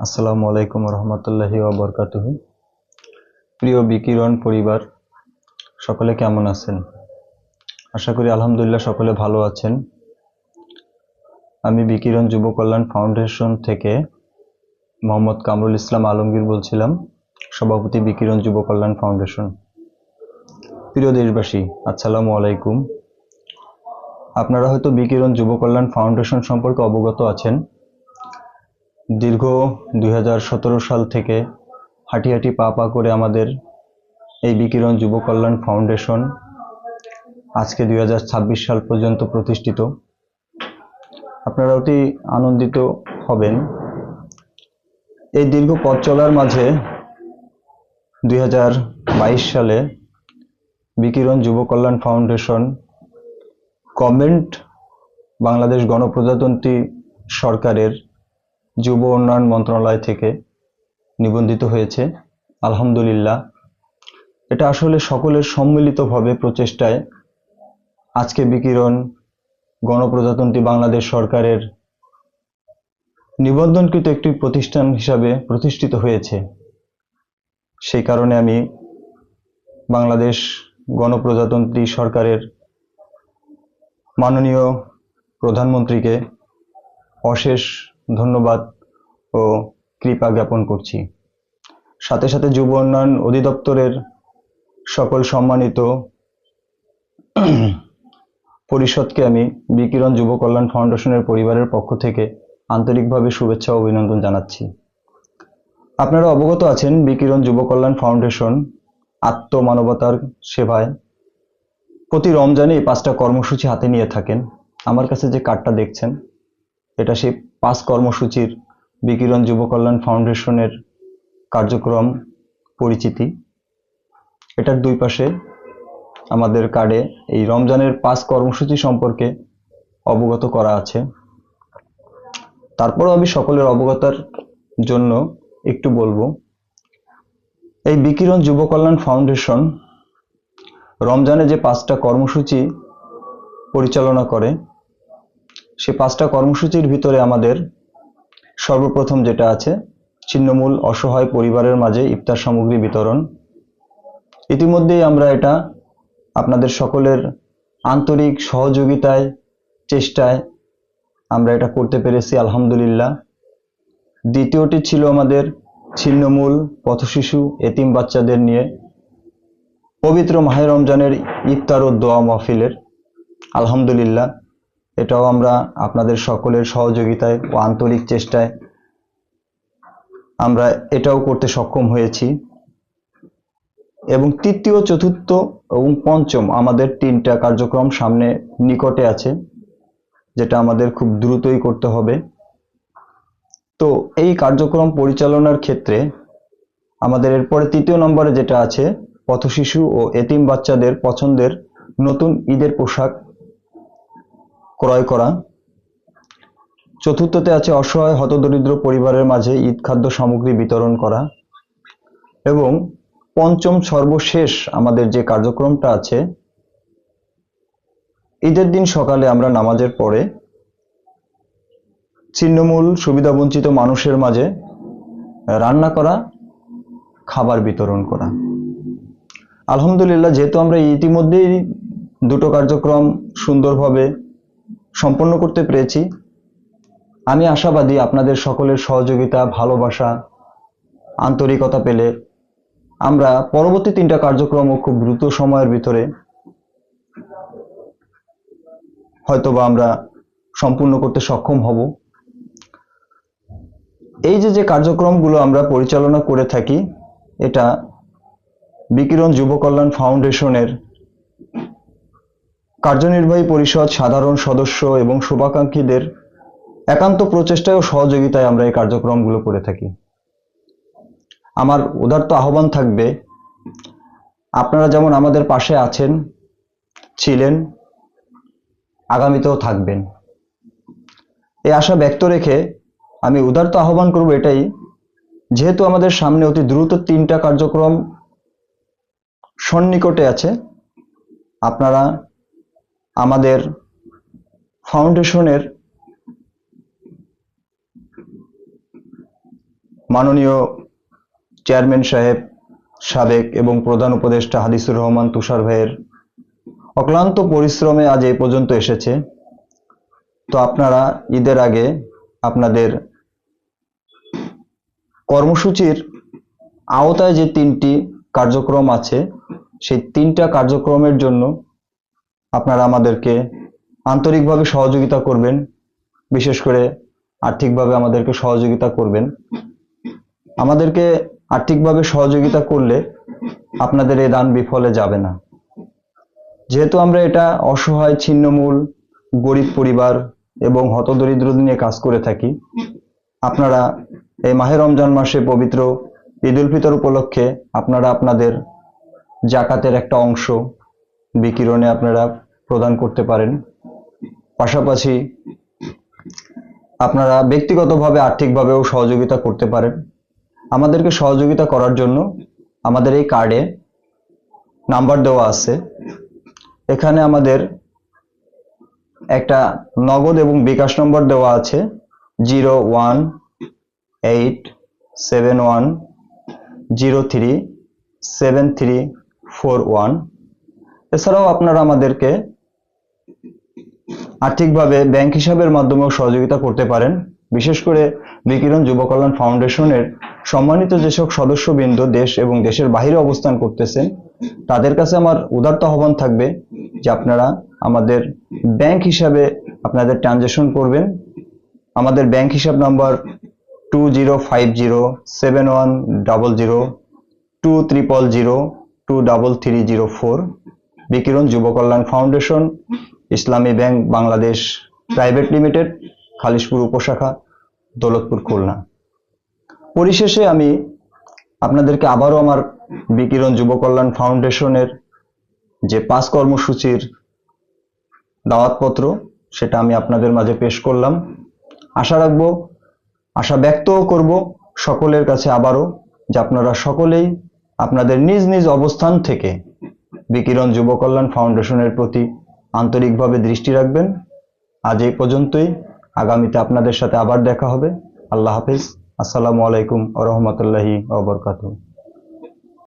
আসসালামু আলাইকুম রহমতুল্লাহি ওয়া বারাকাতুহু। প্রিয় বিকিরণ পরিবার, সকলে কেমন আছেন? আশা করি আলহামদুলিল্লাহ সকলে ভালো আছেন। আমি বিকিরণ যুব কল্যাণ ফাউন্ডেশন থেকে মোহাম্মদ কামরুল ইসলাম আলমগীর বলছিলাম, সভাপতি বিকিরণ যুব কল্যাণ ফাউন্ডেশন। প্রিয় দেশবাসী, আসসালামু আলাইকুম। আপনারা হয়তো বিকিরণ যুব কল্যাণ ফাউন্ডেশন সম্পর্কে অবগত আছেন। দীর্ঘ 2017 সাল থেকে হাঁটি হাঁটি পা পা করে আমাদের এই বিকিরণ যুব কল্যাণ ফাউন্ডেশন আজকে 2026 সাল পর্যন্ত প্রতিষ্ঠিত। আপনারা অতি আনন্দিত হবেন। এই দীর্ঘ পথ চলার মাঝে 2022 সালে বিকিরণ যুব কল্যাণ ফাউন্ডেশন গভর্নমেন্ট বাংলাদেশ গণপ্রজাতন্ত্রী সরকারের যুব উন্নয়ন মন্ত্রণালয় থেকে নিবন্ধিত হয়েছে। আলহামদুলিল্লাহ, এটা আসলে সকলের সম্মিলিতভাবে প্রচেষ্টায় আজকে বিকিরণ গণপ্রজাতন্ত্রী বাংলাদেশ সরকারের নিবন্ধনকৃত একটি প্রতিষ্ঠান হিসাবে প্রতিষ্ঠিত হয়েছে। সেই কারণে আমি বাংলাদেশ গণপ্রজাতন্ত্রী সরকারের মাননীয় প্রধানমন্ত্রীকে অশেষ ধন্যবাদ ও কৃপা জ্ঞাপন করছি। সাথে সাথে যুব উন্নয়ন অধিদপ্তরের সকল সম্মানিত পরিষদকে আমি বিকিরণ যুব কল্যাণ ফাউন্ডেশনের পরিবারের পক্ষ থেকে আন্তরিকভাবে শুভেচ্ছা ও অভিনন্দন জানাচ্ছি। আপনারা অবগত আছেন, বিকিরণ যুব কল্যাণ ফাউন্ডেশন আত্মমানবতার সেবায় প্রতি রমজানে 5টা কর্মসূচি হাতে নিয়ে থাকেন। আমার কাছে যে কার্ডটা দেখছেন, এটা সেই 5 কর্মসূচির বিকিরণ যুব কল্যাণ ফাউন্ডেশনের কার্যক্রম পরিচিতি। এটার দুই পাশে আমাদের কার্ডে এই রমজানের 5 কর্মসূচি সম্পর্কে অবগত করা আছে। তারপরও আমি সকলের অবগতার জন্য একটু বলবো, এই বিকিরণ যুব কল্যাণ ফাউন্ডেশন রমজানে যে 5টা কর্মসূচি পরিচালনা করে, সে 5টা কর্মসূচির ভিতরে আমাদের সর্বপ্রথম যেটা আছে, ছিন্নমূল অসহায় পরিবারের মাঝে ইফতার সামগ্রী বিতরণ। ইতিমধ্যেই আমরা এটা আপনাদের সকলের আন্তরিক সহযোগিতায় চেষ্টায় আমরা এটা করতে পেরেছি, আলহামদুলিল্লাহ। দ্বিতীয়টি ছিল আমাদের ছিন্নমূল পথশিশু এতিম বাচ্চাদের নিয়ে পবিত্র মাহে রমজানের ইফতার ও দোয়া মাহফিলের। আলহামদুলিল্লাহ, এটাও আমরা আপনাদের সকলের সহযোগিতায় ও আন্তরিক চেষ্টায় আমরা এটাও করতে সক্ষম হয়েছি। এবং তৃতীয়, চতুর্থ এবং পঞ্চম আমাদের 3টা কার্যক্রম সামনে নিকটে আছে, যেটা আমাদের খুব দ্রুতই করতে হবে। তো এই কার্যক্রম পরিচালনার ক্ষেত্রে আমাদের এরপরে 3য় নম্বরে যেটা আছে, পথশিশু ও এতিম বাচ্চাদের পছন্দের নতুন ঈদের পোশাক ক্রয় করা। চতুর্থতে আছে অসহায় হতদরিদ্র পরিবারের মাঝে ঈদ খাদ্য সামগ্রী বিতরণ করা। এবং পঞ্চম সর্বশেষ আমাদের যে কার্যক্রমটা আছে, ঈদের দিন সকালে আমরা নামাজের পরে ছিন্নমূল সুবিধাবঞ্চিত মানুষের মাঝে রান্না করা খাবার বিতরণ করা। আলহামদুলিল্লাহ, যেহেতু আমরা ইতিমধ্যেই 2টো কার্যক্রম সুন্দরভাবে সম্পন্ন করতে পেরেছি, আমি আশাবাদী আপনাদের সকলের সহযোগিতা, ভালোবাসা, আন্তরিকতা পেলে আমরা পরবর্তী 3টা কার্যক্রমও খুব দ্রুত সময়ের ভিতরে হয়তোবা আমরা সম্পূর্ণ করতে সক্ষম হব। এই যে কার্যক্রমগুলো আমরা পরিচালনা করে থাকি, এটা বিকিরণ যুব কল্যাণ ফাউন্ডেশনের কার্যনির্বাহী পরিষদ, সাধারণ সদস্য এবং শুভাকাঙ্ক্ষীদের একান্ত প্রচেষ্টায় ও সহযোগিতায় আমরা এই কার্যক্রমগুলো করে থাকি। আমার উদাত্ত আহ্বান থাকবে, আপনারা যেমন আমাদের পাশে আছেন, ছিলেন, আগামীতেও থাকবেন, এই আশা ব্যক্ত রেখে আমি উদাত্ত আহ্বান করব এটাই, যেহেতু আমাদের সামনে অতি দ্রুত 3টা কার্যক্রম সন্নিকটে আছে, আপনারা আমাদের ফাউন্ডেশনের মাননীয় চেয়ারম্যান সাহেব, সাবেক এবং প্রধান উপদেষ্টা হাদিসুর রহমান তুষার ভাইয়ের অক্লান্ত পরিশ্রমে আজ এই পর্যন্ত এসেছে। তো আপনারা ঈদের আগে আপনাদের কর্মসূচির আওতায় যে 3টি কার্যক্রম আছে, সেই 3টা কার্যক্রমের জন্য আপনারা আমাদেরকে আন্তরিকভাবে সহযোগিতা করবেন, বিশেষ করে আর্থিকভাবে আমাদেরকে সহযোগিতা করবেন। আমাদেরকে আর্থিকভাবে সহযোগিতা করলে আপনাদের এই দান বিফলে যাবে না। যেহেতু আমরা এটা অসহায়, ছিন্নমূল, গরিব পরিবার এবং হতদরিদ্র নিয়ে কাজ করে থাকি, আপনারা এই মাহে রমজান মাসে পবিত্র ঈদ উল ফিতর উপলক্ষে আপনারা আপনাদের জাকাতের একটা অংশ বিকিরণে আপনারা প্রদান করতে পারেন। পাশাপাশি আপনারা ব্যক্তিগতভাবে আর্থিকভাবেও সহযোগিতা করতে পারেন। আমাদেরকে সহযোগিতা করার জন্য আমাদের এই কার্ডে নাম্বার দেওয়া আছে। এখানে আমাদের একটা নগদ এবং বিকাশ নম্বর দেওয়া আছে 0187103741। এছাড়াও আপনারা আমাদেরকে আর্থিকভাবে ব্যাংক হিসাবের মাধ্যমেও সহযোগিতা করতে পারেন। বিশেষ করে বিকিরণ যুব কল্যাণ ফাউন্ডেশনের সম্মানিত যেসব সদস্যবৃন্দ দেশ এবং দেশের বাইরে অবস্থান করতেছেন, তাদের কাছে আমার উদাত্ত আহ্বান থাকবে যে আপনারা আমাদের ব্যাংক হিসাবে আপনাদের ট্রানজাকশন করবেন। আমাদের ব্যাংক হিসাব number 205071002300230304। Bikiron Jubo Kalyan foundation, Islami bank Bangladesh private limited, Khalishpur উপশাখা, দৌলতপুর, খুলনা। পরিশেষে আমি আপনাদেরকে আবারও আমার বিকিরণ যুব কল্যাণ ফাউন্ডেশনের যে 5 কর্মসূচির দাওয়াতপত্র, সেটা আমি আপনাদের মাঝে পেশ করলাম। আশা ব্যক্তও করব সকলের কাছে আবারও যে আপনারা সকলেই আপনাদের নিজ নিজ অবস্থান থেকে বিকিরণ যুব কল্যাণ ফাউন্ডেশনের প্রতি আন্তরিকভাবে দৃষ্টি রাখবেন। আজ এই পর্যন্তই। আগামীতে আপনাদের সাথে আবার দেখা হবে। আল্লাহ হাফেজ। আসসালামু আলাইকুম ওয়া রাহমাতুল্লাহি ওয়া বারাকাতুহু।